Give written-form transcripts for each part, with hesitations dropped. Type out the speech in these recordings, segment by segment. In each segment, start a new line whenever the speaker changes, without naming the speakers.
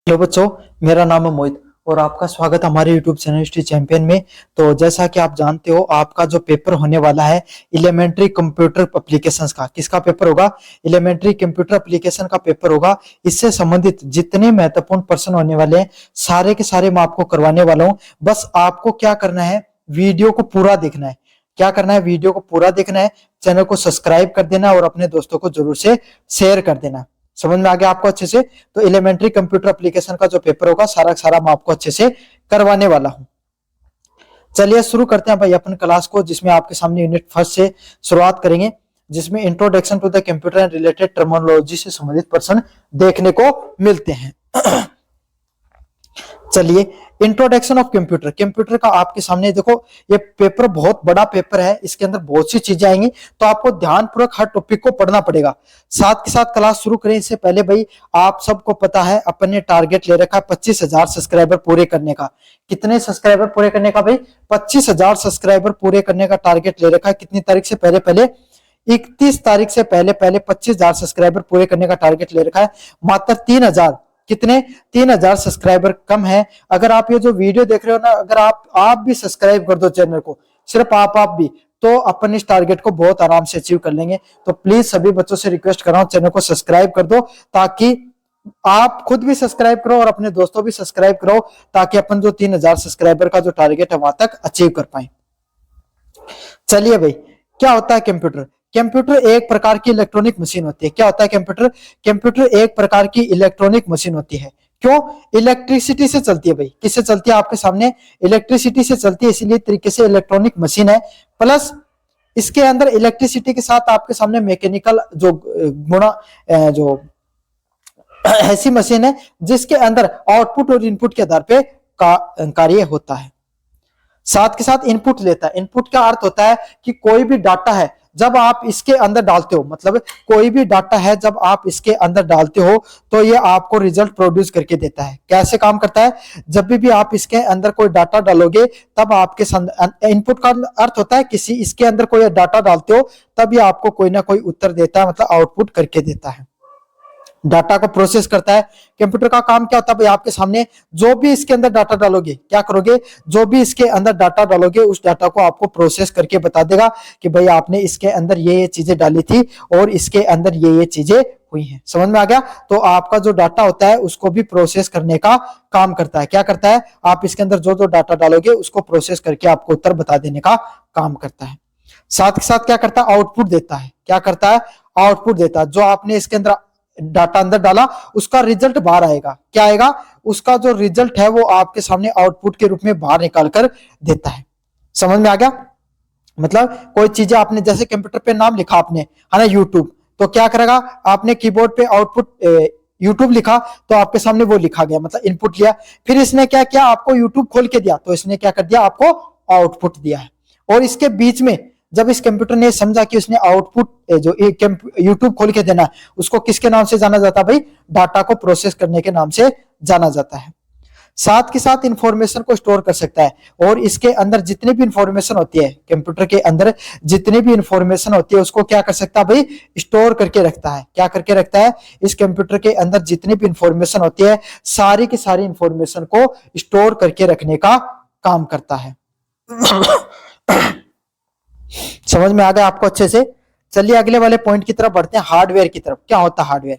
Hello बच्चों, मेरा नाम है मोहित और आपका स्वागत है हमारे YouTube चैनल हिस्ट्री चैंपियन में। तो जैसा कि आप जानते हो, आपका जो पेपर होने वाला है एलिमेंट्री कंप्यूटर एप्लीकेशंस का, किसका पेपर होगा? एलिमेंट्री कंप्यूटर एप्लीकेशन का पेपर होगा। इससे संबंधित जितने महत्वपूर्ण प्रश्न होने वाले हैं सारे के सारे मैं आपको करवाने वाला हूँ। बस आपको क्या करना है, वीडियो को पूरा देखना है। क्या करना है? वीडियो को पूरा देखना है, चैनल को सब्सक्राइब कर देना और अपने दोस्तों को जरूर से शेयर कर देना। समझ में आ गया आपको अच्छे से? तो एलिमेंट्री कंप्यूटर एप्लीकेशन का जो पेपर होगा सारा सारा मैं आपको अच्छे से करवाने वाला हूं। चलिए शुरू करते हैं भाई अपन क्लास को, जिसमें आपके सामने यूनिट फर्स्ट से शुरुआत करेंगे, जिसमें introduction to the computer and related terminology से संबंधित प्रश्न देखने को मिलते हैं। चलिए, इंट्रोडक्शन ऑफ कंप्यूटर। कंप्यूटर का आपके सामने देखो, ये पेपर बहुत बड़ा पेपर है, इसके अंदर बहुत सी चीजें आएंगी, तो आपको ध्यानपूर्वक हर टॉपिक को पढ़ना पड़ेगा। साथ के साथ क्लास शुरू करें इससे पहले भाई, आप सबको पता है अपन ने टारगेट ले रखा है 25,000 सब्सक्राइबर पूरे करने का। कितने सब्सक्राइबर पूरे करने का भाई? 25,000 सब्सक्राइबर पूरे करने का टारगेट ले रखा है। कितनी तारीख से पहले? पहले 31 तारीख से पहले 25,000 सब्सक्राइबर पूरे करने का टारगेट ले रखा है। मात्र 3,000, कितने? 3,000 सब्सक्राइबर कम है। अगर आप ये जो वीडियो देख रहे हो ना, अगर आप भी सब्सक्राइब कर दो चैनल को, सिर्फ आप भी, तो अपन इस टारगेट को बहुत आराम से अचीव कर लेंगे। तो प्लीज सभी बच्चों से रिक्वेस्ट कर रहा हूं, चैनल को सब्सक्राइब कर दो, ताकि आप खुद भी सब्सक्राइब करो और अपने दोस्तों भी सब्सक्राइब करो, ताकि अपन जो 3,000 सब्सक्राइबर का जो टारगेट है वहां तक अचीव कर पाए। चलिए भाई, क्या होता है कंप्यूटर? कंप्यूटर एक प्रकार की इलेक्ट्रॉनिक मशीन होती है। क्या होता है कंप्यूटर? कंप्यूटर एक प्रकार की इलेक्ट्रॉनिक मशीन होती है। क्यों? इलेक्ट्रिसिटी से चलती है भाई। किससे चलती है? आपके सामने इलेक्ट्रिसिटी से चलती है, इसीलिए तरीके से इलेक्ट्रॉनिक मशीन है। प्लस इसके अंदर इलेक्ट्रिसिटी के साथ आपके सामने मैकेनिकल जो गुणा जो ऐसी मशीन है जिसके अंदर आउटपुट और इनपुट के आधार पे कार्य होता है। साथ के साथ इनपुट लेता है। इनपुट का अर्थ होता है कि कोई भी डाटा है जब आप इसके अंदर डालते हो, मतलब कोई भी डाटा है जब आप इसके अंदर डालते हो तो ये आपको रिजल्ट प्रोड्यूस करके देता है। कैसे काम करता है? जब भी आप इसके अंदर कोई डाटा डालोगे तब आपके इनपुट का अर्थ होता है किसी इसके अंदर कोई डाटा डालते हो तब ये आपको कोई ना कोई उत्तर देता है, मतलब आउटपुट करके देता है, डाटा को प्रोसेस करता है। कंप्यूटर का काम क्या होता है भाई? आपके सामने जो भी इसके अंदर डाटा डालोगे, क्या करोगे? जो भी इसके अंदर डाटा डालोगे उस डाटा को आपको प्रोसेस करके बता देगा कि भाई आपने इसके अंदर ये चीजें डाली थी और इसके अंदर ये चीजें हुई हैं। समझ में आ गया? तो आपका जो डाटा होता है उसको भी प्रोसेस करने का काम करता है। क्या करता है? आप इसके अंदर जो जो डाटा डालोगे उसको प्रोसेस करके आपको उत्तर बता देने का काम करता है। साथ के साथ क्या करता है? आउटपुट देता है। क्या करता है? आउटपुट देता है। जो आपने इसके अंदर डाटा अंदर डाला उसका रिजल्ट बाहर आएगा। क्या आएगा? उसका जो रिजल्ट है वो आपके सामने आउटपुट के रूप में बाहर निकाल कर देता है। समझ में आ गया? मतलब कोई चीजें आपने, जैसे कंप्यूटर पे नाम लिखा आपने, है ना, यूट्यूब, तो क्या करेगा? आपने कीबोर्ड पे आउटपुट यूट्यूब लिखा तो आपके सामने वो लिखा गया, मतलब इनपुट लिया। फिर इसने क्या किया? आपको यूट्यूब खोल के दिया तो इसने क्या कर दिया? आपको आउटपुट दिया है। और इसके बीच में जब इस कंप्यूटर ने समझा कि उसने आउटपुट जो यूट्यूब खोल के देना है उसको किसके नाम से जाना जाता है भाई? डाटा को प्रोसेस करने के नाम से जाना जाता है। साथ के साथ इंफॉर्मेशन को स्टोर कर सकता है और इसके अंदर जितनी भी इंफॉर्मेशन होती है, कंप्यूटर के अंदर जितनी भी इंफॉर्मेशन होती है उसको क्या कर सकता है भाई? स्टोर करके रखता है। क्या करके रखता है? इस कंप्यूटर के अंदर जितनी भी इंफॉर्मेशन होती है सारी की सारी इंफॉर्मेशन को स्टोर करके रखने का काम करता है। समझ में आ गया आपको अच्छे से? चलिए अगले वाले पॉइंट की तरफ बढ़ते हैं, हार्डवेयर की तरफ। क्या होता है हार्डवेयर?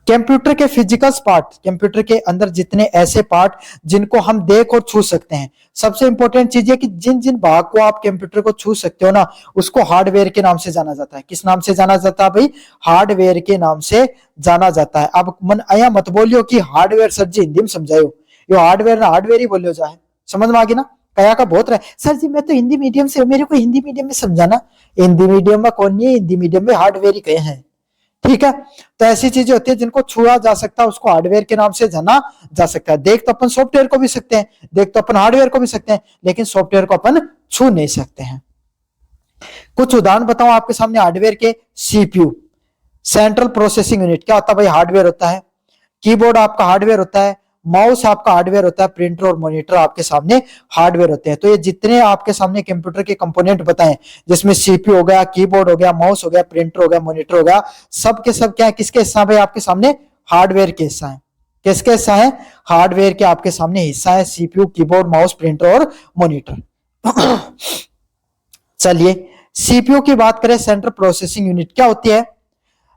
कंप्यूटर के फिजिकल पार्ट, कंप्यूटर के अंदर जितने ऐसे पार्ट जिनको हम देख और छू सकते हैं। सबसे इंपॉर्टेंट चीज है कि जिन जिन भाग को आप कंप्यूटर को छू सकते हो ना उसको हार्डवेयर के नाम से जाना जाता है। किस नाम से जाना जाता है भाई? हार्डवेयर के नाम से जाना जाता है। अब मन आया मत बोलियो कि हार्डवेयर सर जी हिंदी में समझाओ, ये हार्डवेयर ना हार्डवेयर ही बोलियो जाए। समझ में आ गई ना? कया का बहुत रहा सर जी, मैं तो हिंदी मीडियम से, मेरे को हिंदी मीडियम में समझाना। हिंदी मीडियम में कौन नहीं है? हिंदी मीडियम में हार्डवेयर ही कहे हैं। ठीक है, तो ऐसी चीजें होती है जिनको छुआ जा सकता है उसको हार्डवेयर के नाम से जाना जा सकता है। देख तो अपन सॉफ्टवेयर को भी सकते हैं, देख तो अपन हार्डवेयर को भी सकते हैं, लेकिन सॉफ्टवेयर को अपन छू नहीं सकते हैं। कुछ उदाहरण बताऊं आपके सामने हार्डवेयर के। सीपीयू, सेंट्रल प्रोसेसिंग यूनिट, क्या होता है भाई? हार्डवेयर होता है। कीबोर्ड आपका हार्डवेयर होता है। माउस आपका हार्डवेयर होता है। प्रिंटर और मॉनिटर आपके सामने हार्डवेयर होते हैं। तो ये जितने आपके सामने कंप्यूटर के कंपोनेंट बताएं, जिसमें सीपीयू हो गया, कीबोर्ड हो गया, माउस हो गया, प्रिंटर हो गया, मॉनिटर हो गया, सब के सब क्या है? किसके हिस्सा भाई? आपके सामने हार्डवेयर के हिस्सा है। किसके हिस्सा है? हार्डवेयर के आपके सामने हिस्सा है, सीपीयू, कीबोर्ड, माउस, प्रिंटर और मॉनिटर। चलिए सीपीयू की बात करें, सेंट्रल प्रोसेसिंग यूनिट क्या होती है?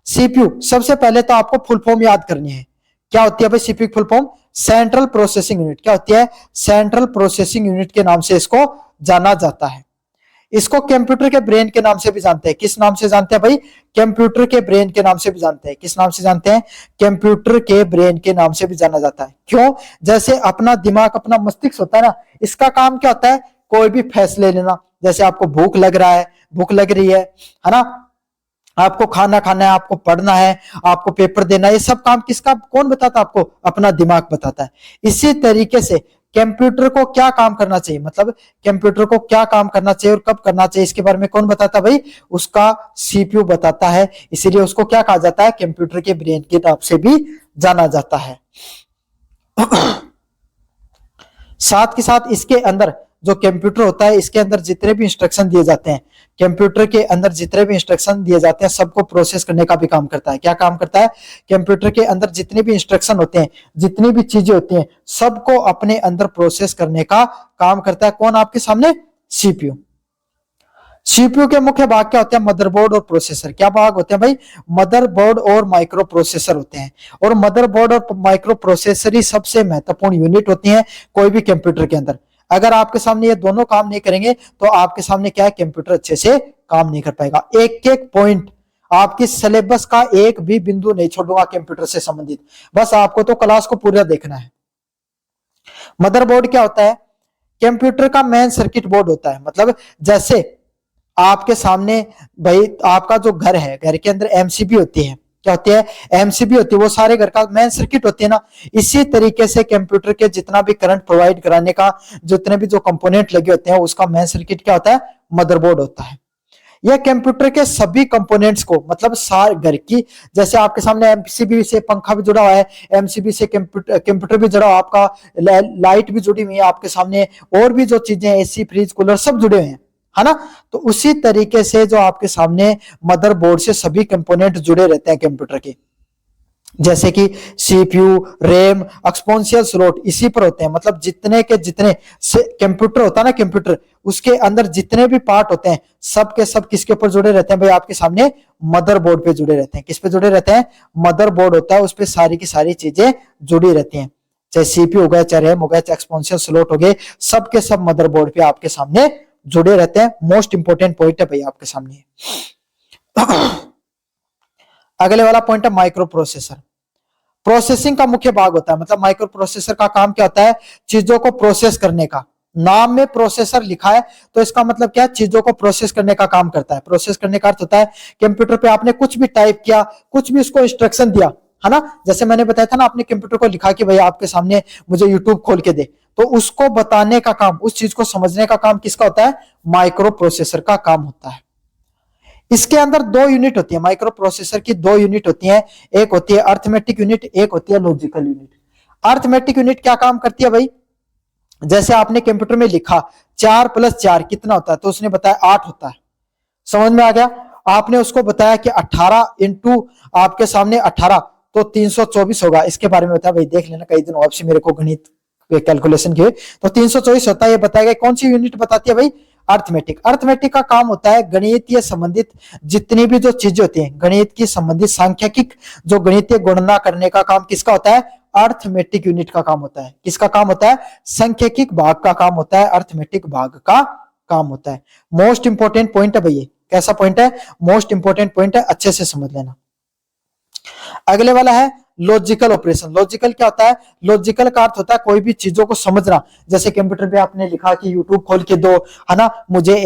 सीपीयू, सबसे पहले तो आपको फुल फॉर्म याद करनी है। क्या होती है भाई CPU full form? Central processing unit. क्या होती है? सेंट्रल प्रोसेसिंग यूनिट के नाम से इसको जाना जाता है। इसको कंप्यूटर के ब्रेन के नाम से भी जानते हैं। किस नाम से जानते हैं भाई? कंप्यूटर के ब्रेन के नाम से भी जानते हैं। किस नाम से जानते हैं? कंप्यूटर के ब्रेन के नाम से भी जाना जाता है। क्यों? जैसे अपना दिमाग, अपना मस्तिष्क होता है ना, इसका काम क्या होता है? कोई भी फैसले लेना। जैसे आपको भूख लग रहा है, भूख लग रही है ना, आपको खाना खाना है, आपको पढ़ना है, आपको पेपर देना है, ये सब काम किसका, कौन बताता है आपको? अपना दिमाग बताता है। इसी तरीके से कंप्यूटर को क्या काम करना चाहिए, मतलब कंप्यूटर को क्या काम करना चाहिए और कब करना चाहिए, इसके बारे में कौन बताता है भाई? उसका सीपीयू बताता है। इसीलिए उसको क्या कहा जाता है? कंप्यूटर के ब्रेन के नाम से भी जाना जाता है। साथ के साथ इसके अंदर जो कंप्यूटर होता है, इसके अंदर जितने भी इंस्ट्रक्शन दिए जाते हैं, कंप्यूटर के अंदर जितने भी इंस्ट्रक्शन दिए जाते हैं, सबको प्रोसेस करने का भी काम करता है। क्या काम करता है? कंप्यूटर के अंदर जितने भी इंस्ट्रक्शन होते हैं, जितनी भी चीजें होती हैं, सबको अपने अंदर प्रोसेस करने का काम करता है। कौन आपके सामने? सीपीयू। सीपीयू के मुख्य भाग क्या होते हैं? मदरबोर्ड और प्रोसेसर। क्या भाग होते हैं भाई? मदरबोर्ड और माइक्रो प्रोसेसर होते हैं। और मदरबोर्ड और माइक्रो प्रोसेसर ही सबसे महत्वपूर्ण यूनिट होती हैं कोई भी कंप्यूटर के अंदर। अगर आपके सामने ये दोनों काम नहीं करेंगे तो आपके सामने क्या है? कंप्यूटर अच्छे से काम नहीं कर पाएगा। एक एक पॉइंट, आपकी सिलेबस का एक भी बिंदु नहीं छोड़ूंगा कंप्यूटर से संबंधित, बस आपको तो क्लास को पूरा देखना है। मदरबोर्ड क्या होता है? कंप्यूटर का मेन सर्किट बोर्ड होता है। मतलब जैसे आपके सामने भाई आपका जो घर है, घर के अंदर एमसीबी होती है। क्या होती है? एमसीबी होती है, वो सारे घर का मेन सर्किट होती है ना। इसी तरीके से कंप्यूटर के जितना भी करंट प्रोवाइड कराने का जितने भी जो कंपोनेंट लगे होते हैं, उसका मेन सर्किट क्या होता है? मदरबोर्ड होता है। यह कंप्यूटर के सभी कंपोनेंट्स को, मतलब सारे घर की, जैसे आपके सामने एमसीबी से पंखा भी जुड़ा हुआ है, एमसीबी से कंप्यूटर भी जुड़ा हुआ, आपका लाइट भी जुड़ी हुई है आपके सामने, और भी जो चीजें एसी, फ्रिज, कूलर सब जुड़े हुए हैं, है ना। तो उसी तरीके से जो आपके सामने मदरबोर्ड से सभी कंपोनेंट जुड़े रहते हैं कंप्यूटर के, जैसे कि सीपीयू, रैम, एक्सपोनेंशियल स्लॉट इसी पर होते हैं। मतलब जितने के जितने कंप्यूटर होता है ना, कंप्यूटर उसके अंदर जितने भी पार्ट होते हैं, सब के सब किसके ऊपर जुड़े रहते हैं भाई? आपके सामने मदरबोर्ड पे जुड़े रहते हैं। किस पे जुड़े रहते हैं? मदरबोर्ड होता है, उस पर सारी की सारी चीजें जुड़ी रहती हैं। चाहे सीपीयू हो गया, चाहे रैम हो गया, चाहे एक्सपोनेंशियल स्लॉट हो गए, सब के सब मदरबोर्ड पे आपके सामने जुड़े रहते हैं। मोस्ट इंपोर्टेंट पॉइंट है भाई आपके सामने। अगले वाला पॉइंट है माइक्रो प्रोसेसर। प्रोसेसिंग का मुख्य भाग होता है। मतलब माइक्रो प्रोसेसर का काम क्या होता है? चीजों को प्रोसेस करने का। नाम में प्रोसेसर लिखा है तो इसका मतलब क्या है? चीजों को प्रोसेस करने का काम करता है। प्रोसेस करने का अर्थ होता है कंप्यूटर पे आपने कुछ भी टाइप किया, कुछ भी उसको इंस्ट्रक्शन दिया, है ना। जैसे मैंने बताया था ना, आपने कंप्यूटर को लिखा कि भाई आपके सामने मुझे यूट्यूब खोल के दे, तो उसको बताने का काम, उस चीज को समझने का काम किसका होता है? माइक्रो प्रोसेसर का काम होता है। इसके अंदर दो यूनिट होती है, माइक्रो प्रोसेसर की दो यूनिट होती है। एक होती है अर्थमेटिक यूनिट, एक होती है लॉजिकल यूनिट। अर्थमेटिक यूनिट क्या काम करती है भाई? जैसे आपने कंप्यूटर में लिखा 4 + 4 कितना होता है, तो उसने बताया 8 होता है। समझ में आ गया? आपने उसको बताया कि 18 इंटू आपके सामने 18 तो 324 होगा। इसके बारे में बताया भाई, देख लेना कई दिन आपसे मेरे को गणित कैलकुलेशन की, तो 324 होता है। ये बताया कौन सी यूनिट बताती है भाई? अर्थमेटिक। अर्थमेटिक का काम होता है गणितीय संबंधित जितनी भी जो चीजें होती हैं, गणित की संबंधित सांख्यिक जो गणितीय गणना करने का काम किसका होता है? अर्थमेटिक यूनिट का काम होता है। किसका काम होता है? सांख्यिक भाग का काम होता है, अर्थमेटिक भाग का काम होता है। मोस्ट इंपोर्टेंट पॉइंट है भैया। कैसा पॉइंट है? मोस्ट इंपोर्टेंट पॉइंट है, अच्छे से समझ लेना। अगले वाला है लॉजिकल ऑपरेशन। लॉजिकल क्या होता है? लॉजिकल का अर्थ होता है कोई भी चीजों को समझना। जैसे कंप्यूटर पे आपने लिखा कि यूट्यूब खोल के दो, है ना, मुझे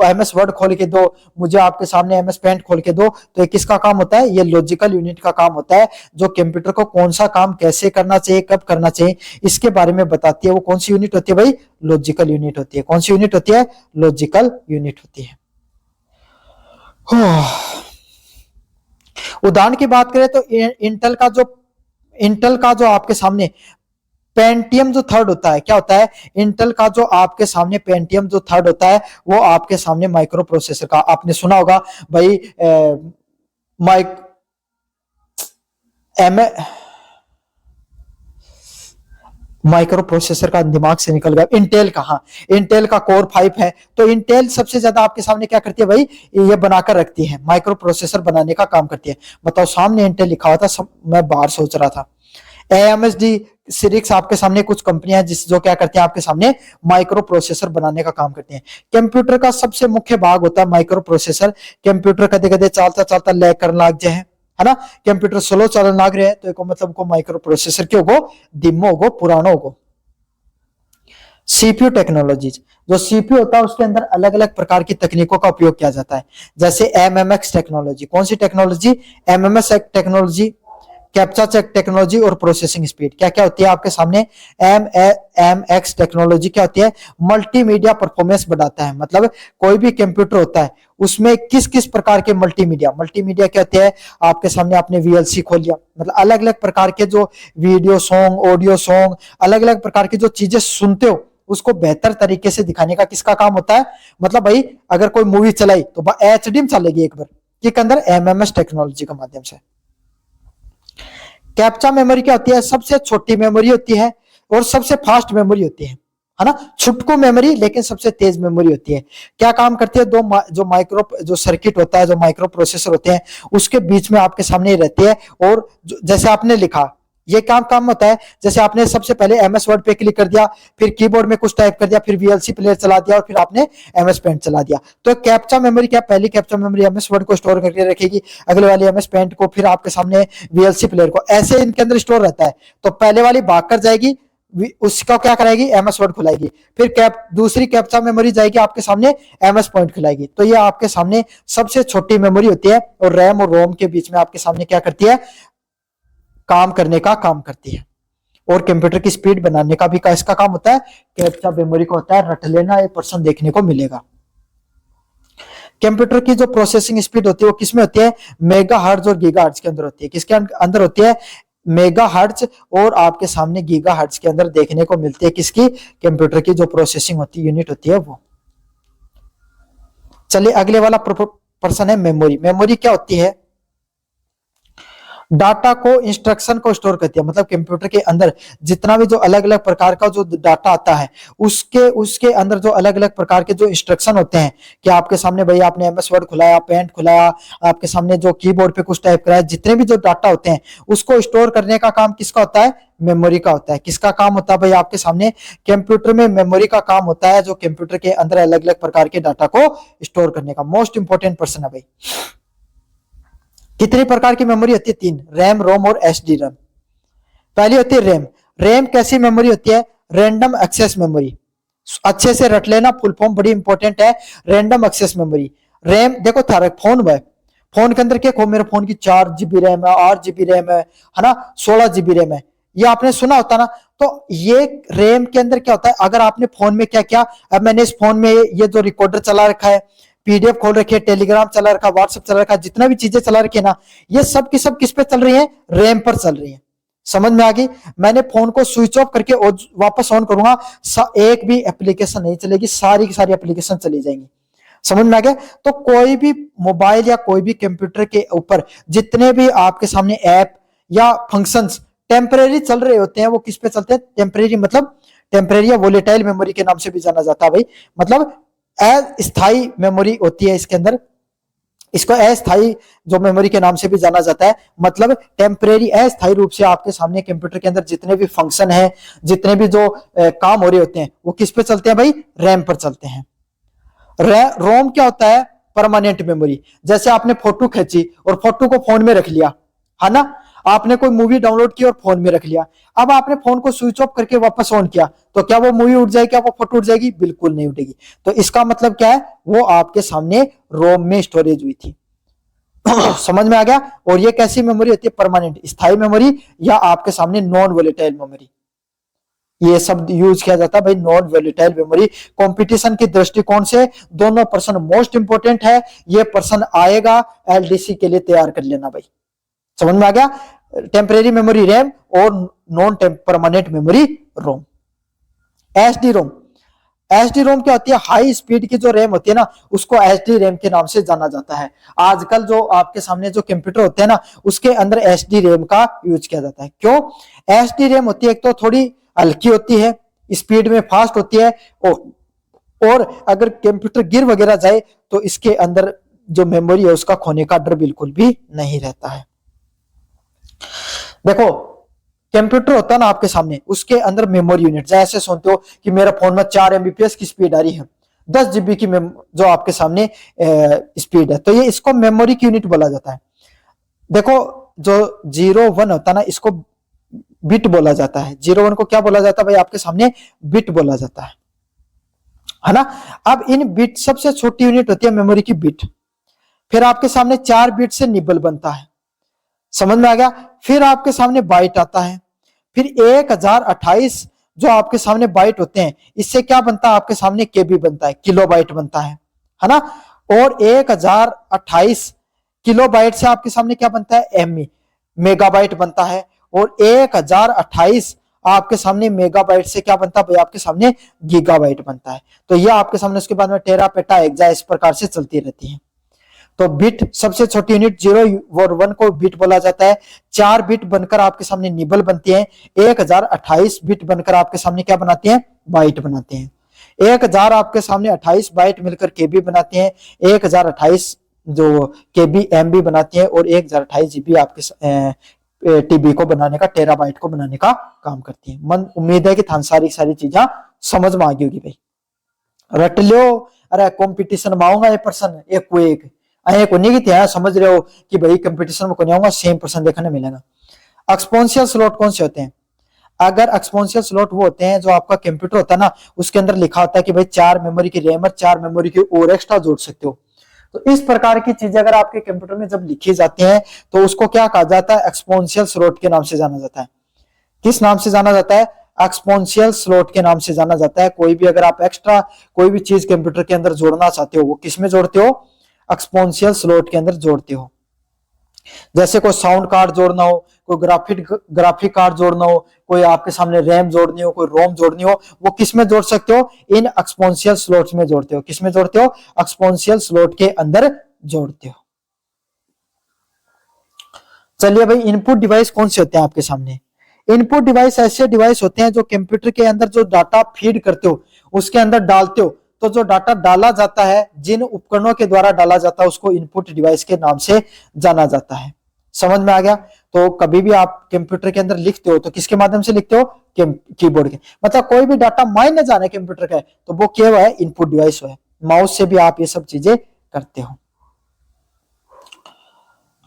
एमएस वर्ड खोल के दो, मुझे आपके सामने एमएस पेंट खोल के दो, तो ये किसका काम होता है? ये लॉजिकल यूनिट का काम होता है, जो कंप्यूटर को कौन सा काम कैसे करना चाहिए, कब करना चाहिए, इसके बारे में बताती है। वो कौन सी यूनिट होती है भाई? लॉजिकल यूनिट होती है। कौन सी यूनिट होती है? लॉजिकल यूनिट होती है। उदाहरण की बात करें तो इंटेल का जो आपके सामने पेंटियम जो थर्ड होता है, क्या होता है? इंटेल का जो आपके सामने पेंटियम जो थर्ड होता है, वो आपके सामने माइक्रो प्रोसेसर का, आपने सुना होगा भाई माइक एम माइक्रो प्रोसेसर का दिमाग से निकल गया। इंटेल का, हाँ, इंटेल का कोर 5 है, तो इंटेल सबसे ज्यादा आपके सामने क्या करती है भाई, ये बनाकर रखती है, माइक्रो प्रोसेसर बनाने का काम करती है। बताओ, सामने इंटेल लिखा हुआ था, मैं बाहर सोच रहा था। AMD सिरिक्स आपके सामने कुछ कंपनियां जिस जो क्या करती हैं, आपके सामने माइक्रो प्रोसेसर बनाने का काम करती हैं। कंप्यूटर का सबसे मुख्य भाग होता है माइक्रो प्रोसेसर। कंप्यूटर कदे कदे चलता चलता लैग करने लग जाए, है ना, कंप्यूटर स्लो चलन लग रहे हैं, तो एक मतलब को माइक्रो प्रोसेसर क्यों होगो, धीमो होगो, पुरानो होगो। सीपीयू टेक्नोलॉजीज, जो सीपीयू होता है उसके अंदर अलग अलग प्रकार की तकनीकों का उपयोग किया जाता है, जैसे MMX टेक्नोलॉजी। कौन सी technology, MMX technology, captcha technology और प्रोसेसिंग स्पीड। क्या क्या होती है आपके सामने, MMX टेक्नोलॉजी क्या होती है, मल्टीमीडिया परफॉर्मेंस बढ़ाता है। मतलब कोई भी कंप्यूटर होता है उसमें किस किस प्रकार के मल्टीमीडिया, मल्टीमीडिया क्या होते हैं, आपके सामने आपने VLC खोल लिया, मतलब अलग अलग प्रकार के जो वीडियो सॉन्ग, ऑडियो सॉन्ग, अलग अलग प्रकार की जो चीजें सुनते हो उसको बेहतर तरीके से दिखाने का किसका काम होता है, मतलब भाई अगर कोई मूवी चलाई तो HD में चलेगी एक बार, के अंदर MMS टेक्नोलॉजी के माध्यम से। कैप्चा मेमोरी क्या होती है, सबसे छोटी मेमोरी होती है और सबसे फास्ट मेमोरी होती है ना, छुटकू मेमोरी लेकिन सबसे तेज मेमोरी होती है। क्या काम करती है, जो सर्किट होता है, जो माइक्रो प्रोसेसर होते हैं उसके बीच में आपके सामने रहती है, और जैसे आपने लिखा ये काम होता है, जैसे आपने सबसे पहले MS वर्ड पे क्लिक कर दिया, फिर कीबोर्ड में कुछ टाइप कर दिया, फिर VLC प्लेयर चला दिया और फिर आपने MS पेंट चला दिया। तो कैप्चा मेमोरी क्या, पहली कैप्चा मेमोरी MS वर्ड को स्टोर करके रखेगी, अगले वाली MS पेंट को, फिर आपके सामने VLC प्लेयर को, ऐसे इनके अंदर स्टोर रहता है। तो पहले वाली भाग कर जाएगी, उसका क्या कराएगी, MS वर्ड खुलाएगी, फिर दूसरी कैप्चा मेमोरी जाएगी आपके सामने, MS पॉइंट खुलाएगी। तो ये आपके सामने सबसे छोटी मेमोरी होती है, और रैम और रोम के बीच में आपके सामने क्या करती है, काम करने का काम करती है। और कंप्यूटर की स्पीड बनाने का भी इसका काम होता है। कैप्चा मेमोरी को होता है रट लेना, 1% देखने को मिलेगा। कंप्यूटर की जो प्रोसेसिंग स्पीड होती है वो किसमें होती है, मेगाहर्ट्ज और गीगाहर्ट्ज के अंदर होती है। किसके अंदर होती है, मेगाहर्ट्ज और आपके सामने गीगाहर्ट्ज के अंदर देखने को मिलती है। किसकी, कंप्यूटर की जो प्रोसेसिंग होती है, यूनिट होती है वो। चलिए अगले वाला पर्सन है मेमोरी। मेमोरी क्या होती है, डाटा को, इंस्ट्रक्शन को स्टोर करती है। मतलब कंप्यूटर के अंदर जितना भी जो अलग अलग प्रकार का जो डाटा आता है उसके अंदर जो अलग अलग प्रकार के जो इंस्ट्रक्शन होते हैं, कि आपके सामने भाई आपने MS वर्ड खुलाया, पेंट खुलाया, आपके सामने जो कीबोर्ड पे कुछ टाइप कराया, जितने भी जो डाटा होते हैं उसको स्टोर करने का काम किसका होता है, मेमोरी का होता है। किसका काम होता है भाई, आपके सामने कंप्यूटर में मेमोरी का काम होता है, जो कंप्यूटर के अंदर अलग अलग प्रकार के डाटा को स्टोर करने का। मोस्ट इंपोर्टेंट पर्सन है भाई। कितनी प्रकार की मेमोरी होती है, 3, रैम, रोम और SD रैम। पहली होती है रैम। रैम कैसी मेमोरी होती है, रैंडम एक्सेस मेमोरी। अच्छे से रट लेना, फुल फॉर्म बड़ी इंपॉर्टेंट है, रैंडम एक्सेस मेमोरी। रैम देखो था फोन में, फोन के अंदर क्या, मेरे फोन की 4 GB रैम है, 8 GB रैम है ना, 16 GB रैम है, ये आपने सुना होता ना। तो ये रैम के अंदर क्या होता है, अगर आपने फोन में क्या किया, अब मैंने इस फोन में ये जो रिकॉर्डर चला रखा है, PDF खोल रखी है, टेलीग्राम चला रखा, व्हाट्सएप चला रखा, जितना भी चीजें चला रखी है ना, ये सब की सब किस पे चल रही है, रैम पर चल रही है। समझ में आ गई। मैंने फोन को स्विच ऑफ करके वापस ऑन करूंगा, एक भी एप्लीकेशन नहीं चलेगी, सारी की सारी एप्लीकेशन चली जाएंगी। समझ में आ गया। तो कोई भी मोबाइल या कोई भी कंप्यूटर के ऊपर जितने भी आपके सामने ऐप या फंक्शंस टेम्परेरी चल रहे होते हैं, वो किस पे चलते हैं, टेम्परेरी, मतलब टेम्परेरी या वोलेटाइल मेमोरी के नाम से भी जाना जाता है भाई। मतलब अस्थाई मेमोरी होती है इसके अंदर, इसको अस्थाई जो मेमोरी के नाम से भी जाना जाता है। मतलब टेम्परेरी, अस्थाई रूप से आपके सामने कंप्यूटर के अंदर जितने भी फंक्शन है, जितने भी जो काम हो रहे होते हैं, वो किस पे चलते हैं भाई, रैम पर चलते हैं। रोम क्या होता है, परमानेंट मेमोरी। जैसे आपने फोटो खींची और फोटो को फोन में रख लिया, है ना, आपने कोई मूवी डाउनलोड की और फोन में रख लिया, अब आपने फोन को स्विच ऑफ करके वापस ऑन किया, तो क्या वो मूवी उठ जाएगी, क्या वो फोटो उठ जाएगी, बिल्कुल नहीं उठेगी। तो इसका मतलब क्या है, वो आपके सामने रोम में स्टोरेज हुई थी। समझ में आ गया। और ये कैसी मेमोरी होती है, परमानेंट, स्थायी मेमोरी, या आपके सामने नॉन वोलेटाइल मेमोरी। ये शब्द यूज किया जाता है भाई, नॉन वोलेटाइल मेमोरी। कंपटीशन की दृष्टिकोण से दोनों पर्सन मोस्ट इंपोर्टेंट है। ये पर्सन आएगा, LDC के लिए तैयार कर लेना भाई। समझ में आ गया। टेम्परेरी मेमोरी रैम और नॉन परमानेंट मेमोरी रोम। SD रोम, SD रोम क्या होती है, हाई स्पीड की जो रैम होती है ना, उसको SD रैम के नाम से जाना जाता है। आजकल जो आपके सामने जो कंप्यूटर होते हैं ना, उसके अंदर SD रैम का यूज किया जाता है। क्यों, SD रैम होती है, एक तो थोड़ी हल्की होती है, स्पीड में फास्ट होती है, और अगर कंप्यूटर गिर वगैरह जाए तो इसके अंदर जो मेमोरी है उसका खोने का डर बिल्कुल भी नहीं रहता है। देखो कंप्यूटर होता है ना आपके सामने, उसके अंदर मेमोरी यूनिट, जैसे सुनते हो कि मेरा फोन में 4 MB की स्पीड आ रही है, 10 GB की जो आपके सामने स्पीड है, तो ये इसको मेमोरी की यूनिट बोला जाता है। देखो जो 0 1 होता है ना, इसको बिट बोला जाता है। 0 1 को क्या बोला जाता है भाई, आपके सामने बिट बोला जाता है ना। अब इन बिट सबसे छोटी यूनिट होती है मेमोरी की बिट। फिर आपके सामने 4 बिट से निबल बनता है, समझ में आ गया। फिर आपके सामने बाइट आता है, फिर 1028 जो आपके सामने बाइट होते हैं, इससे क्या बनता है आपके सामने, केबी बनता है, किलोबाइट बनता है ना। और 1028 किलोबाइट से आपके सामने क्या बनता है, एमई, मेगाबाइट बनता है। और 1028 आपके सामने मेगाबाइट से क्या बनता है भाई, आपके सामने गीगाबाइट बनता है। तो यह आपके सामने, उसके बाद में टेरा, पेटा, एक्सा, इस प्रकार से चलती रहती है। तो बिट सबसे छोटी यूनिट 0 और 1 को बिट बोला जाता है। 4 बिट बनकर आपके सामने निबल बनती है। 1028 बिट बनकर आपके सामने क्या बनाते हैं, बाइट बनाते हैं। 1000 आपके सामने 28 बाइट मिलकर केबी बनाते हैं। 1028 जो केबी एमबी बनाते हैं, और 1028 जीबी आपके टीबी को बनाने का, टेराबाइट को बनाने का काम करती है। मन उम्मीद है कि थान सारी चीजें समझ में आ गई होगी भाई, रट लो। अरे कंपटीशन में आऊंगा ये पर्सन एक को एक अरे को नहीं की समझ रहे हो कि भाई कंपटीशन में को आऊंगा, सेम पर्सन देखने मिलेगा। एक्सपोनेंशियल स्लॉट कौन से होते हैं, अगर एक्सपोनेंशियल स्लॉट वो होते हैं जो आपका कंप्यूटर होता है ना, उसके अंदर लिखा होता है कि भाई 4 मेमोरी की रैम और 4 मेमोरी की और एक्स्ट्रा जोड़ सकते हो। तो इस प्रकार की चीजें अगर आपके कंप्यूटर में जब लिखी जाती हैं तो उसको क्या कहा जाता है, एक्सपोनेंशियल स्लॉट के नाम से जाना जाता है। किस नाम से जाना जाता है, एक्सपोनेंशियल स्लॉट के नाम से जाना जाता है। कोई भी अगर आप एक्स्ट्रा कोई भी चीज कंप्यूटर के अंदर जोड़ना चाहते हो, वो किस में जोड़ते हो, एक्सपोनेंशियल स्लॉट के अंदर जोड़ते हो। जैसे कोई साउंड कार्ड जोड़ना हो, कोई ग्राफिक कार्ड जोड़ना हो, कोई आपके सामने रैम जोड़नी हो, कोई रोम जोड़नी हो, वो किस में जोड़ सकते हो, इन एक्सपोनेंशियल स्लॉट्स में जोड़ते हो। किस में जोड़ते हो, एक्सपोनेंशियल स्लॉट के अंदर जोड़ते हो। चलिए भाई, इनपुट डिवाइस कौन से होते हैं आपके सामने, इनपुट डिवाइस ऐसे डिवाइस होते हैं जो कंप्यूटर के अंदर जो डाटा फीड करते हो, उसके अंदर डालते हो, तो जो डाटा डाला जाता है, जिन उपकरणों के द्वारा डाला जाता है, उसको इनपुट डिवाइस के नाम से जाना जाता है। समझ में आ गया। तो कभी भी आप कंप्यूटर के अंदर लिखते हो तो किसके माध्यम से लिखते हो, कीबोर्ड के। मतलब कोई भी डाटा मायने जाना है कंप्यूटर का है, तो वो क्या है, इनपुट डिवाइस है। माउस से भी आप ये सब चीजें करते हो।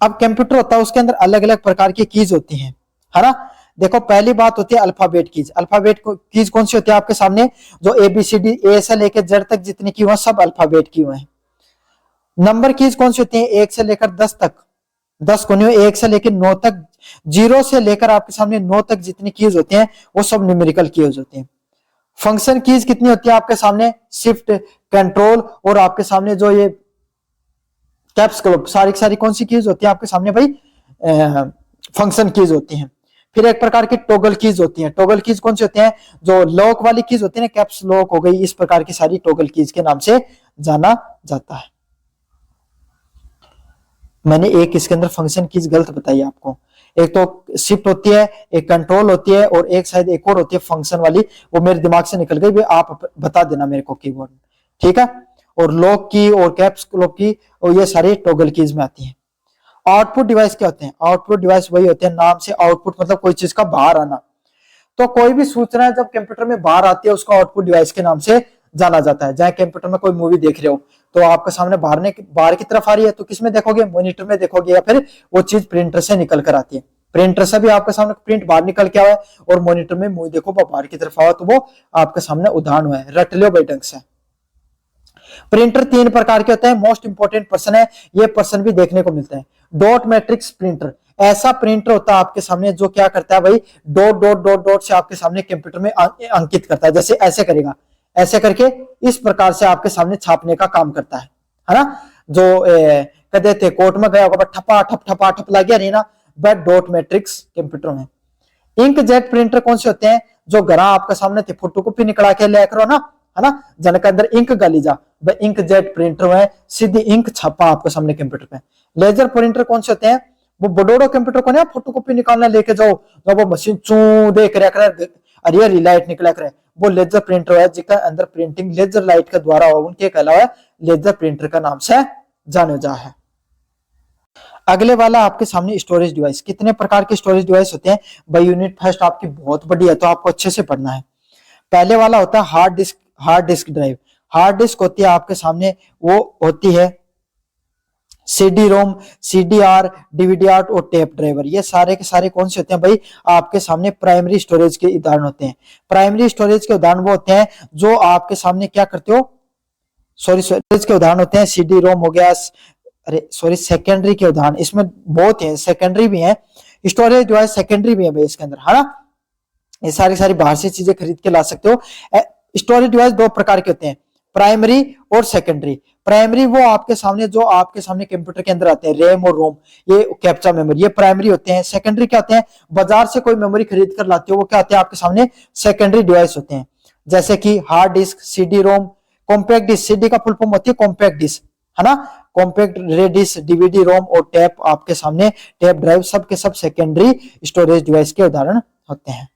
अब कंप्यूटर होता है, उसके अंदर अलग अलग प्रकार की कीज होती हैं, है ना। देखो पहली बात होती है अल्फाबेट कीज। अल्फाबेट कीज कौन सी होती है आपके सामने, जो ABCD ए से लेकर जेड तक जितनी की हुआ सब अल्फाबेट की हुए हैं। नंबर कीज कौन सी होती है, 1 से लेकर 10 तक, 10 को नहीं, 1 से लेकर 9 तक, 0 से लेकर आपके सामने 9 तक जितनी कीज होती हैं वो सब न्यूमेरिकल कीज होती हैं। फंक्शन कीज कितनी होती है आपके सामने, शिफ्ट, कंट्रोल, और आपके सामने जो ये कैप्स क्लोक, सारी कौन सी कीज होती है आपके सामने भाई, फंक्शन कीज होती हैं। फिर एक प्रकार की टॉगल कीज होती हैं। टॉगल कीज कौन सी होती हैं, जो लॉक वाली कीज होती है ना, कैप्स लॉक हो गई, इस प्रकार की सारी टॉगल कीज के नाम से जाना जाता है। मैंने एक इसके अंदर फंक्शन कीज गलत बताई आपको, एक तो शिफ्ट होती है, एक कंट्रोल होती है, और एक शायद एक और होती है फंक्शन वाली, वो मेरे दिमाग से निकल गई, आप बता देना मेरे को कीबोर्ड, ठीक है। और लॉक की और कैप्स लॉक की, और ये सारी टॉगल कीज में आती है। आउटपुट डिवाइस क्या होते हैं, आउटपुट डिवाइस वही होते हैं, नाम से आउटपुट मतलब कोई चीज का बाहर आना। तो कोई भी सूचना जब कंप्यूटर में बाहर आती है उसको आउटपुट डिवाइस के नाम से जाना जाता है। चाहे कंप्यूटर में कोई मूवी देख रहे हो तो आपके सामने बाहर की तरफ आ रही है, तो किसमें देखोगे, मॉनिटर में देखोगे, या फिर वो चीज प्रिंटर से निकल कर आती है। प्रिंटर से भी आपके सामने प्रिंट बाहर निकल के आया है, और मॉनिटर में मूवी देखो वो बाहर की तरफ आवा, तो वो आपके सामने उदाहरण हुआ है। रट लो भाई ढंग से। प्रिंटर 3 प्रकार के होते हैं, मोस्ट इंपोर्टेंट पर्सन है, ये पर्सन भी देखने को मिलता है। डॉट मैट्रिक्स प्रिंटर, ऐसा प्रिंटर होता है आपके सामने जो क्या करता है भाई, डॉट डॉट डॉट डॉट से आपके सामने कंप्यूटर में अंकित करता है। जैसे ऐसे करेगा, ऐसे करके इस प्रकार से आपके सामने छापने का काम करता है ना। जो कहते थे कोर्ट में गया होगा, ठपा ठप लग गया नहीं ना, वह डॉट मैट्रिक्स कंप्यूटर में। इंकजेट प्रिंटर कौन से होते हैं, जो घर आपके सामने थे फोटोकॉपी निकला के ले करो ना, है ना, जन के अंदर इंक गाली जा, वह इंकजेट प्रिंटर है, सीधी इंक छापा आपके सामने कंप्यूटर पे। लेजर प्रिंटर कौन से होते हैं, वो बड़ोड़ो कंप्यूटर को ना फोटोकॉपी निकालना लेके जाओ, जब वो मशीन चू देख रहा और ये रिलाइट निकला करे, वो लेजर प्रिंटर है जिसका अंदर प्रिंटिंग लेजर लाइट के द्वारा हो, उनके अलावा लेजर प्रिंटर का नाम से जाने जा है। अगले वाला आपके सामने स्टोरेज डिवाइस। कितने प्रकार के स्टोरेज डिवाइस होते हैं भाई? यूनिट फर्स्ट आपकी बहुत बड़ी है तो आपको अच्छे से पढ़ना है। पहले वाला होता है hard disk, hard disk drive. Hard disk होती है आपके सामने, वो होती है सीडी रोम, सीडीआर, डीवीडीआर और टेप ड्राइवर। ये सारे के सारे कौन से होते हैं भाई? आपके सामने प्राइमरी स्टोरेज के उदाहरण होते हैं। प्राइमरी स्टोरेज के उदाहरण वो होते हैं जो आपके सामने क्या करते हो, सॉरी स्टोरेज के उदाहरण होते हैं सीडी रोम हो गया, अरे सॉरी सेकेंडरी के उदाहरण इसमें बहुत है, सेकेंडरी भी है, स्टोरेज डिवाइस सेकेंडरी भी है भाई इसके अंदर, है ना। ये सारी सारी बाहर से चीजें खरीद के ला सकते हो। स्टोरेज डिवाइस दो प्रकार के होते हैं, प्राइमरी और सेकेंडरी। प्राइमरी वो आपके सामने जो आपके सामने कंप्यूटर के अंदर आते हैं, रैम और रोम, ये कैप्चा मेमोरी, ये प्राइमरी होते हैं। सेकेंडरी क्या होते हैं? बाजार से कोई मेमोरी खरीद कर लाते हो, वो क्या होते हैं आपके सामने? सेकेंडरी डिवाइस होते हैं। जैसे कि hard disk, CD ROM, compact disc, CD का फुल फॉर्म होती है कॉम्पैक्ट डिस्क, है ना। कॉम्पैक्ट डिस्क, डीवीडी रोम और टेप आपके सामने, टेप ड्राइव, सब के सब सेकेंडरी स्टोरेज डिवाइस के उदाहरण होते हैं।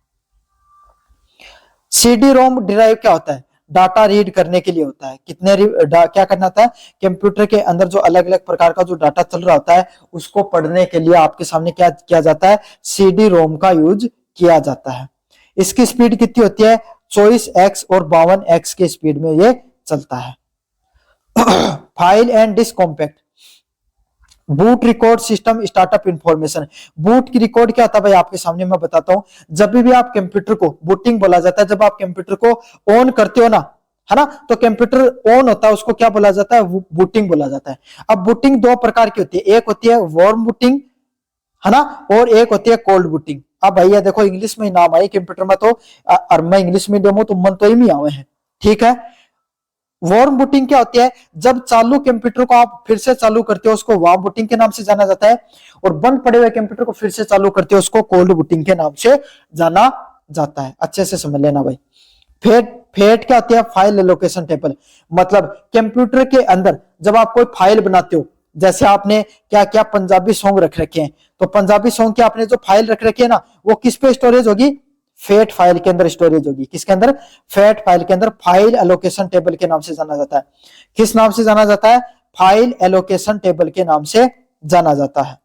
सीडी रोम ड्राइव क्या होता है? डाटा रीड करने के लिए होता है। क्या करना होता है? कंप्यूटर के अंदर जो अलग अलग प्रकार का जो डाटा चल रहा होता है उसको पढ़ने के लिए आपके सामने क्या किया जाता है? सीडी रोम का यूज किया जाता है। इसकी स्पीड कितनी होती है? 24x और 52x की स्पीड में ये चलता है। File and disk compact. Boot record system startup information. Boot की रिकॉर्ड क्या होता है भाई आपके सामने मैं बताता हूं। जब भी आप कंप्यूटर को, बूटिंग बोला जाता है, जब आप कंप्यूटर को ऑन करते हो ना, है ना, तो कंप्यूटर ऑन होता है, उसको क्या बोला जाता है? बूटिंग बोला जाता है। अब बूटिंग दो प्रकार की होती है, एक होती है वार्म बूटिंग, है ना, और एक होती है कोल्ड बूटिंग। अब भैया देखो इंग्लिश में नाम आई कंप्यूटर में तो, और मैं इंग्लिश मीडियम हूं तो मन तो ही आवे हैं, ठीक है। वार्म बूटिंग क्या होती है? जब चालू कंप्यूटर को आप फिर से चालू करते हो उसको वार्म बूटिंग के नाम से जाना जाता है, और बंद पड़े हुए कंप्यूटर को फिर से चालू करते हो उसको कोल्ड बूटिंग के नाम से जाना जाता है। अच्छे से समझ लेना भाई। फेट क्या होती है? File allocation table. मतलब कंप्यूटर के अंदर जब आप कोई फाइल बनाते हो, जैसे आपने क्या क्या पंजाबी सॉन्ग रख रखे हैं, तो पंजाबी सॉन्ग की आपने जो फाइल रख रखी है ना, वो किस पे स्टोरेज होगी? फेट फाइल के अंदर स्टोरेज होगी। किसके अंदर? फेट फाइल के अंदर। फाइल एलोकेशन टेबल के नाम से जाना जाता है। किस नाम से जाना जाता है? फाइल एलोकेशन टेबल के नाम से जाना जाता है।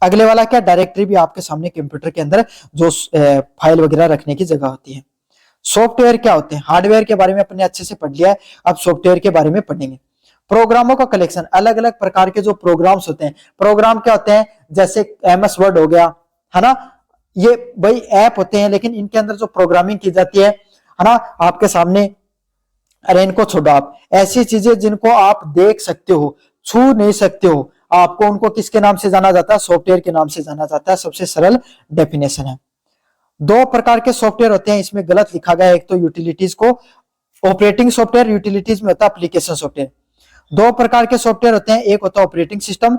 अगले वाला क्या? डायरेक्टरी भी आपके सामने कंप्यूटर के अंदर जो फाइल वगैरह रखने की जगह होती है। सॉफ्टवेयर क्या होते हैं? हार्डवेयर के बारे में अपने अच्छे से पढ़ लिया है, अब सॉफ्टवेयर के बारे में पढ़ेंगे। प्रोग्रामों का कलेक्शन, अलग अलग प्रकार के जो प्रोग्राम्स होते हैं। प्रोग्राम क्या होते हैं? जैसे MS वर्ड हो गया, है ना, ये भाई ऐप होते हैं, लेकिन इनके अंदर जो प्रोग्रामिंग की जाती है ना, आपके सामने, अरे इनको छोड़ो आप, ऐसी चीजें जिनको आप देख सकते हो, छू नहीं सकते हो, आपको उनको किसके नाम से जाना जाता है? सॉफ्टवेयर के नाम से जाना जाता है। सबसे सरल डेफिनेशन है। दो प्रकार के सॉफ्टवेयर होते हैं, इसमें गलत लिखा गया है। एक तो यूटिलिटीज को, ऑपरेटिंग सॉफ्टवेयर, यूटिलिटीज में होता है एप्लीकेशन सॉफ्टवेयर। दो प्रकार के सॉफ्टवेयर होते हैं, एक होता है ऑपरेटिंग सिस्टम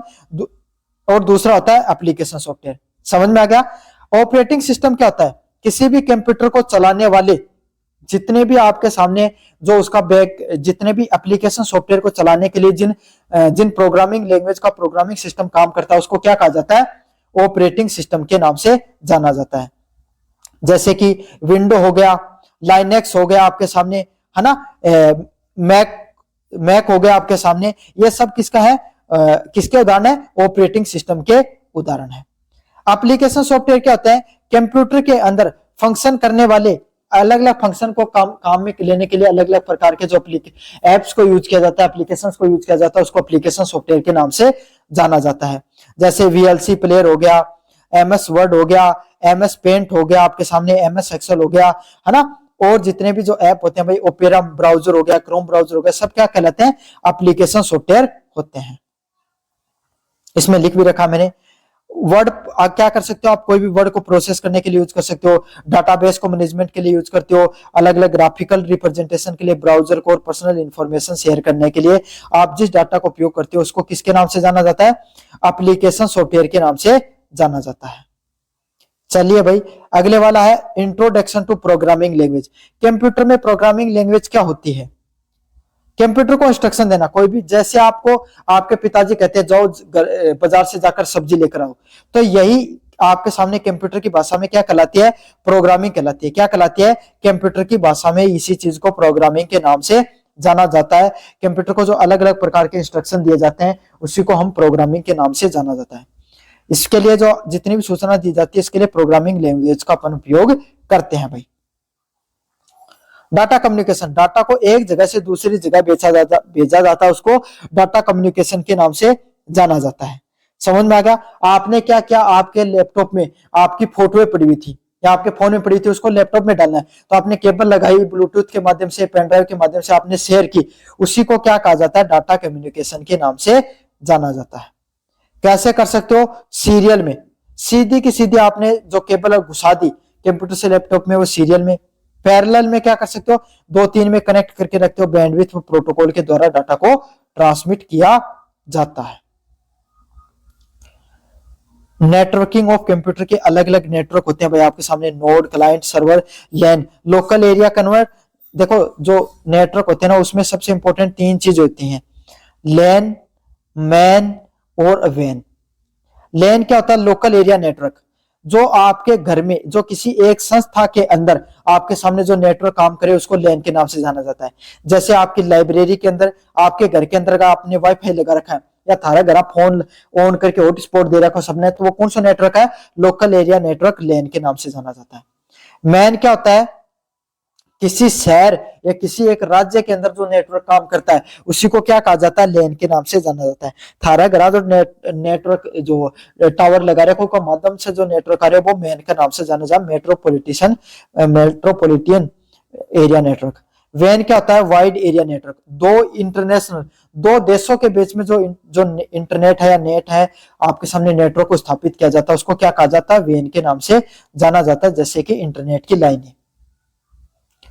और दूसरा होता है एप्लीकेशन सॉफ्टवेयर। समझ में आ गया? ऑपरेटिंग सिस्टम क्या होता है? किसी भी कंप्यूटर को चलाने वाले जितने भी आपके सामने जो उसका जितने भी एप्लीकेशन सॉफ्टवेयर को चलाने के लिए जिन प्रोग्रामिंग लैंग्वेज का प्रोग्रामिंग सिस्टम काम करता है उसको क्या कहा जाता है? ऑपरेटिंग सिस्टम के नाम से जाना जाता है। जैसे कि विंडो हो गया, लाइनेक्स हो गया आपके सामने, है ना, मैक हो गया आपके सामने। ये सब किसका है? किसके उदाहरण है? ऑपरेटिंग सिस्टम के उदाहरण है। एप्लीकेशन सॉफ्टवेयर क्या होता है? कंप्यूटर के अंदर फंक्शन करने वाले, अलग अलग फंक्शन को काम में लेने के लिए अलग अलग प्रकार के जो एप्स को यूज किया जाता है, एप्लीकेशन को यूज किया जाता है, उसको एप्लीकेशन सॉफ्टवेयर के नाम से जाना जाता है। जैसे VLC प्लेयर हो गया, MS वर्ड हो गया, MS पेंट हो गया आपके सामने, MS एक्सेल हो गया, है ना, और जितने भी जो ऐप होते हैं भाई, ओपेरा ब्राउजर हो गया, क्रोम ब्राउजर हो गया, सब क्या कहलाते हैं? एप्लीकेशन सॉफ्टवेयर होते हैं। इसमें लिख भी रखा मैंने। वर्ड क्या कर सकते हो आप? कोई भी वर्ड को प्रोसेस करने के लिए यूज कर सकते हो, डाटाबेस को मैनेजमेंट के लिए यूज करते हो, अलग अलग ग्राफिकल रिप्रेजेंटेशन के लिए, ब्राउजर को और पर्सनल इंफॉर्मेशन शेयर करने के लिए आप जिस डाटा का उपयोग करते हो उसको किसके नाम से जाना जाता है? एप्लीकेशन सॉफ्टवेयर के नाम से जाना जाता है। चलिए भाई, अगले वाला है introduction to programming language. Computer में प्रोग्रामिंग लैंग्वेज क्या होती है? कंप्यूटर को इंस्ट्रक्शन देना। कोई भी, जैसे आपको आपके पिताजी कहते हैं जाओ बाजार से जाकर सब्जी लेकर आओ, तो यही आपके सामने कंप्यूटर की भाषा में क्या कहलाती है, प्रोग्रामिंग कहलाती है। क्या कहलाती है, कंप्यूटर की भाषा में इसी चीज को प्रोग्रामिंग के नाम से जाना जाता है। कंप्यूटर को जो अलग अलग प्रकार के इंस्ट्रक्शन दिए जाते हैं उसी को हम प्रोग्रामिंग के नाम से जाना जाता है। इसके लिए जो जितनी भी सूचना दी जाती है इसके लिए प्रोग्रामिंग लैंग्वेज का अपन उपयोग करते हैं भाई। डाटा कम्युनिकेशन, डाटा को एक जगह से दूसरी जगह भेजा जाता है, उसको डाटा कम्युनिकेशन के नाम से जाना जाता है। समझ में आ गया। आपने क्या किया, आपके लैपटॉप में आपकी फोटोएं पड़ी हुई थी या आपके फोन में पड़ी थी, उसको लैपटॉप में डालना है तो आपने केबल लगाई, ब्लूटूथ के माध्यम से, पेन ड्राइव के माध्यम से आपने शेयर की, उसी को क्या कहा जाता है, डाटा कम्युनिकेशन के नाम से जाना जाता है। कैसे कर सकते हो, सीरियल में सीधी की सीधी आपने जो केबल घुसा दी कंप्यूटर से लैपटॉप में, वो सीरियल में। पैरेलल में क्या कर सकते हो, 2-3 में कनेक्ट करके रखते हो, बैंडविड्थ प्रोटोकॉल के द्वारा डाटा को ट्रांसमिट किया जाता है। नेटवर्किंग ऑफ कंप्यूटर के अलग अलग नेटवर्क होते हैं भाई आपके सामने, नोड, क्लाइंट, सर्वर, लैन, लोकल एरिया कन्वर्ट। देखो जो नेटवर्क होते हैं ना उसमें सबसे इंपॉर्टेंट 3 चीज होती हैं, लैन, मैन और वैन। लैन क्या होता है, लोकल एरिया नेटवर्क। जो आपके घर में, जो किसी एक संस्था के अंदर आपके सामने जो नेटवर्क काम करे उसको लैन के नाम से जाना जाता है। जैसे आपकी लाइब्रेरी के अंदर, आपके घर के अंदर का आपने वाईफाई लगा रखा है या थारा घर आप फोन ऑन करके हॉटस्पॉट दे रखा सबने, तो वो कौन सा नेटवर्क है, लोकल एरिया नेटवर्क, लैन के नाम से जाना जाता है। मैन क्या होता है, किसी शहर या किसी एक राज्य के अंदर जो नेटवर्क काम करता है उसी को क्या कहा जाता है, लैन के नाम से जाना जाता है। थारा घरा जो नेटवर्क जो टावर लगा रखो का माध्यम से जो नेटवर्क आ रहा है वो मैन के नाम से जाना जाता है, मेट्रोपॉलिटन एरिया नेटवर्क। वैन क्या होता है, वाइड एरिया नेटवर्क। दो देशों के बीच में जो इंटरनेट है या नेट है आपके सामने नेटवर्क को स्थापित किया जाता है उसको क्या कहा जाता है, वैन के नाम से जाना जाता है। जैसे कि इंटरनेट की लाइनें।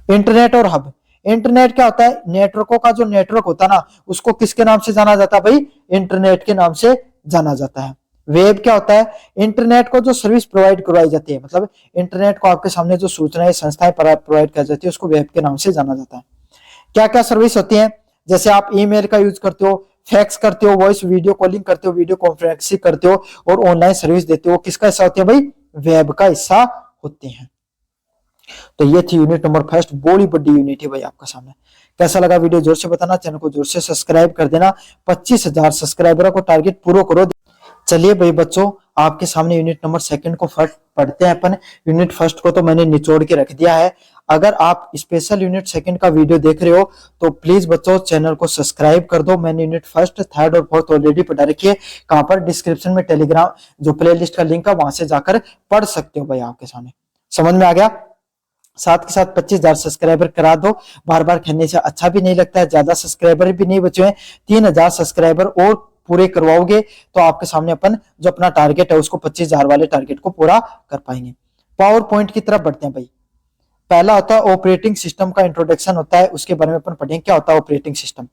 इंटरनेट और हब, इंटरनेट क्या होता है, नेटवर्कों का जो नेटवर्क होता है ना उसको किसके नाम से जाना जाता है भाई, इंटरनेट के नाम से जाना जाता है। वेब क्या होता है, इंटरनेट को जो सर्विस प्रोवाइड करवाई जाती है, मतलब इंटरनेट को आपके सामने जो सूचनाएं संस्थाएं प्रोवाइड कर जाती है उसको वेब के नाम से जाना जाता है। क्या क्या सर्विस होती है, जैसे आप ईमेल का यूज करते हो, फैक्स करते हो, वॉइस वीडियो कॉलिंग करते हो, वीडियो कॉन्फ्रेंसिंग करते हो और ऑनलाइन सर्विस देते हो, किसका हिस्सा होती है भाई, वेब का हिस्सा होते हैं। तो ये थी यूनिट नंबर 1, बड़ी बड़ी यूनिट है भाई आपका सामने। कैसा लगा वीडियो जोर से बताना, चैनल को जोर से सब्सक्राइब कर देना। 25,000 सब्सक्राइबरों को टारगेट पूरा करो। चलिए भाई बच्चों, आपके सामने यूनिट नंबर 2 को फर्स्ट पढ़ते हैं अपन। यूनिट 1 को तो मैंने निचोड़ के रख दिया है। अगर आप स्पेशल यूनिट 2 का वीडियो देख रहे हो तो प्लीज बच्चों चैनल को सब्सक्राइब कर दो। मैंने यूनिट 1, 3 और 4 ऑलरेडी पढ़ा रखी है। कहां पर, डिस्क्रिप्शन में टेलीग्राम जो प्लेलिस्ट का लिंक है वहां से जाकर पढ़ सकते हो भाई आपके सामने। समझ में आ गया। साथ के साथ 25,000 सब्सक्राइबर करा दो। बार बार खेलने से अच्छा भी नहीं लगता है, ज्यादा सब्सक्राइबर भी नहीं बचे हैं। 3,000 सब्सक्राइबर और पूरे करवाओगे तो आपके सामने अपन जो अपना टारगेट है उसको 25,000 वाले टारगेट को पूरा कर पाएंगे। पावर पॉइंट की तरफ बढ़ते हैं भाई। पहला होता है ऑपरेटिंग सिस्टम का इंट्रोडक्शन होता है, उसके बारे में अपन पढ़ेंगे क्या होता है operating system.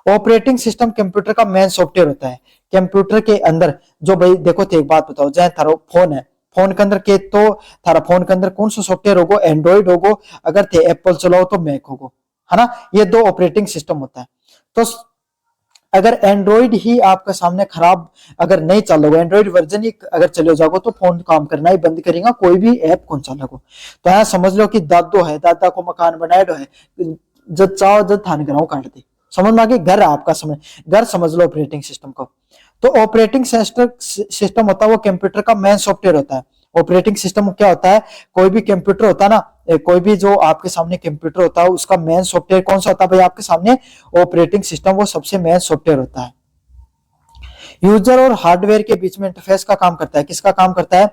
Operating system computer का मेन सॉफ्टवेयर होता है। कंप्यूटर के अंदर जो भाई देखो तो एक बात बताओ, चाहे थारो फोन है, फोन के अंदर के तो थारा फोन के अंदर कौन सा सॉफ्टवेयर होगो, एंड्रॉइड होगो, अगर थे एप्पल चलाओ तो मैक होगो, है ना। ये 2 ऑपरेटिंग सिस्टम होता है। तो अगर एंड्रॉइड ही आपका सामने खराब अगर नहीं चल रहा, एंड्रॉइड वर्जन ही अगर चले जाओगे तो फोन काम करना ही बंद करेगा, कोई भी ऐप कौन चलेगा। तो यहाँ समझ लो कि दादो है, दादा को मकान बनाया है, जब चाहो जब थान कराओ काट दे। समझ में आ गई, घर आपका समझ, घर समझ लो ऑपरेटिंग सिस्टम को। तो ऑपरेटिंग सिस्टम होता है वो कंप्यूटर का मेन सॉफ्टवेयर होता है। ऑपरेटिंग सिस्टम क्या होता है, कोई भी कंप्यूटर होता है ना, कोई भी जो आपके सामने कंप्यूटर होता है उसका मेन सॉफ्टवेयर कौन सा होता है भाई आपके सामने, ऑपरेटिंग सिस्टम वो सबसे मेन सॉफ्टवेयर होता है। यूजर और हार्डवेयर के बीच में इंटरफेस का काम करता है। किसका काम करता है,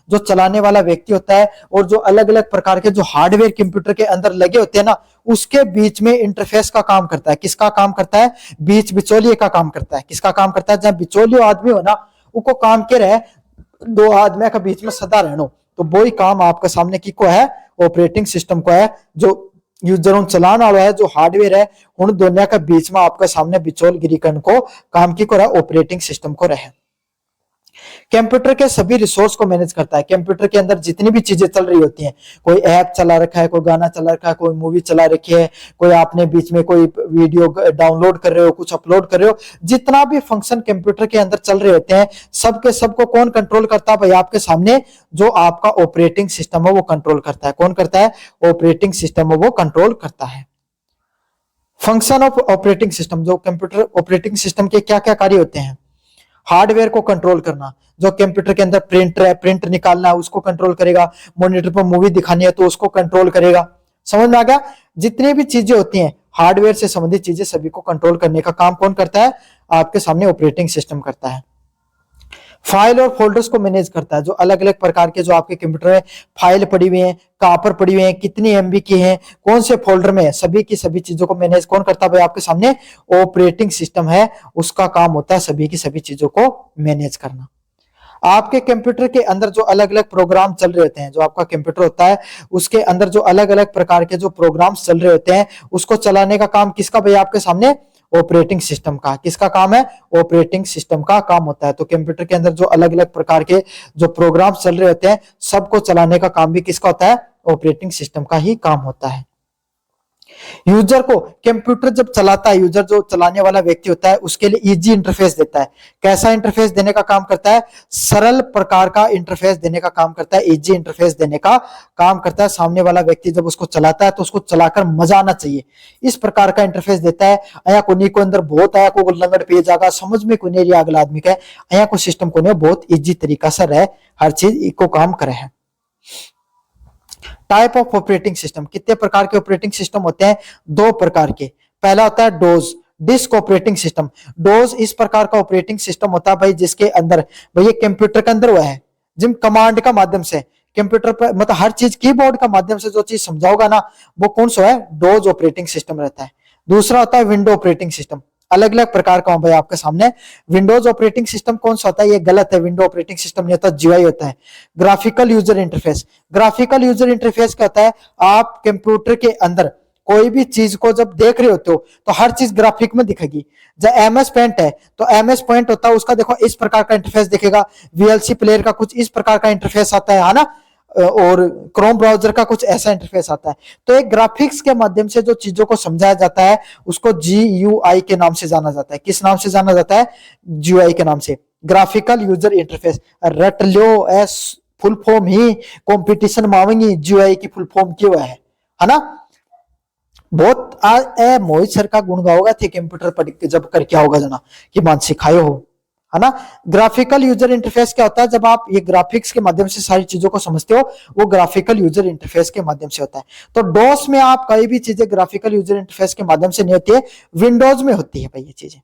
जो चलाने वाला व्यक्ति होता है और जो अलग अलग प्रकार के जो हार्डवेयर कंप्यूटर के अंदर लगे होते हैं ना उसके बीच में इंटरफेस का काम करता है। किसका काम करता है, बीच बिचौलिए का काम करता है। किसका काम करता है, जब बिचौलियो आदमी हो ना उनको काम के रहे 2 आदमी का बीच में सदा रहना, तो वो ही काम आपका सामने की को है, ऑपरेटिंग सिस्टम को है। जो यूजर चलाने वाला है, जो हार्डवेयर है, उन दोनों के बीच में आपका सामने बिचौलगिरी को काम की को रहा, ऑपरेटिंग सिस्टम को रहे। कंप्यूटर के सभी रिसोर्स को मैनेज करता है। कंप्यूटर के अंदर जितनी भी चीजें चल रही होती हैं, कोई ऐप चला रखा है, कोई गाना चला रखा है, कोई मूवी चला रखी है, कोई आपने बीच में कोई वीडियो डाउनलोड कर रहे हो, कुछ अपलोड कर रहे हो, जितना भी फंक्शन कंप्यूटर के अंदर चल रहे होते हैं, सबके सबको कौन कंट्रोल करता है भाई? आपके सामने जो आपका ऑपरेटिंग सिस्टम है वो कंट्रोल करता है। कौन करता है? ऑपरेटिंग सिस्टम है वो कंट्रोल करता है। फंक्शन ऑफ ऑपरेटिंग सिस्टम, जो कंप्यूटर ऑपरेटिंग सिस्टम के क्या क्या कार्य होते हैं? हार्डवेयर को कंट्रोल करना, जो कंप्यूटर के अंदर प्रिंटर है, प्रिंट निकालना है उसको कंट्रोल करेगा, मॉनिटर पर मूवी दिखानी है तो उसको कंट्रोल करेगा। समझ में आ गया? जितनी भी चीजें होती हैं हार्डवेयर से संबंधित चीजें, सभी को कंट्रोल करने का काम कौन करता है? आपके सामने ऑपरेटिंग सिस्टम करता है। फाइल और फोल्डर्स को मैनेज करता है, जो अलग अलग प्रकार के जो आपके कंप्यूटर में फाइल पड़ी हुई हैं, कहां पर पड़ी हुई हैं, कितनी एमबी की हैं, कौन से फोल्डर में है, सभी की सभी चीजों को मैनेज कौन करता है भाई? आपके सामने ऑपरेटिंग सिस्टम है, उसका काम होता है सभी की सभी चीजों को मैनेज करना। आपके कंप्यूटर के अंदर जो अलग अलग प्रोग्राम चल रहे होते हैं, जो आपका कंप्यूटर होता है उसके अंदर जो अलग अलग प्रकार के जो प्रोग्राम्स चल रहे होते हैं, उसको चलाने का काम किसका भाई? आपके सामने ऑपरेटिंग सिस्टम का। किसका काम है? ऑपरेटिंग सिस्टम का काम होता है। तो कंप्यूटर के अंदर जो अलग अलग प्रकार के जो प्रोग्राम चल रहे होते हैं, सबको चलाने का काम भी किसका होता है? ऑपरेटिंग सिस्टम का ही काम होता है। यूजर को कंप्यूटर जब चलाता है, यूजर जो चलाने वाला व्यक्ति होता है, उसके लिए इजी इंटरफेस देता है। कैसा इंटरफेस देने का काम करता है? सरल प्रकार का इंटरफेस देने का काम करता है, इजी इंटरफेस देने का काम करता है। सामने वाला व्यक्ति जब उसको चलाता है तो उसको चलाकर मजा आना चाहिए, इस प्रकार का इंटरफेस देता है। अया को अंदर बहुत आया को लंगड़ पेज आगा समझ में कोई नहीं अगला आदमी का, अया को सिस्टम को बहुत इजी तरीका से रहे, हर चीज इको काम करे है। टाइप ऑफ ऑपरेटिंग सिस्टम, कितने प्रकार के ऑपरेटिंग सिस्टम होते हैं? 2 प्रकार के। पहला होता है dose, disk operating system. Dose इस प्रकार का ऑपरेटिंग सिस्टम होता है भाई जिसके अंदर भाई कंप्यूटर के अंदर हुआ है, जिन कमांड का माध्यम से कंप्यूटर पर मतलब हर चीज कीबोर्ड का माध्यम से जो चीज समझाओगा ना, वो कौन सा है? डोज ऑपरेटिंग सिस्टम रहता है। दूसरा होता है विंडो ऑपरेटिंग सिस्टम। अलग अलग प्रकार का भाई आपके सामने। विंडोज ऑपरेटिंग सिस्टम कौन सा होता है? ये गलत है, विंडो ऑपरेटिंग सिस्टम नहीं होता, जीयूआई होता है। Graphical user interface, graphical user interface क्या होता है? आप कंप्यूटर के अंदर कोई भी चीज को जब देख रहे होते हो तो हर चीज ग्राफिक में दिखेगी। जब एमएस पेंट है तो एमएस पेंट होता है, उसका देखो इस प्रकार का इंटरफेस दिखेगा। वीएलसी प्लेयर का कुछ इस प्रकार का इंटरफेस आता है ना, और क्रोम ब्राउजर का कुछ ऐसा इंटरफेस आता है। तो एक ग्राफिक्स के माध्यम से जो चीजों को समझाया जाता है उसको जीयूआई के नाम से जाना जाता है। किस नाम से जाना जाता है? जीयूआई के नाम से, ग्राफिकल यूजर इंटरफेस। रट लो, एस फुल फॉर्म ही कंपटीशन मांगेंगी, जीयूआई की फुल फॉर्म क्यों है ना? बहुत मोहित सर का गुण गाओगा थे कंप्यूटर पढ़ के जब कर क्या होगा जना कि मान सिखाए हो, है ना? ग्राफिकल यूजर इंटरफेस क्या होता है? जब आप ये ग्राफिक्स के माध्यम से सारी चीजों को समझते हो, वो ग्राफिकल यूजर इंटरफेस के माध्यम से होता है। तो डोस में आप कई भी चीजें ग्राफिकल यूजर इंटरफेस के माध्यम से नहीं होती है, विंडोज में होती है भाई ये चीजें।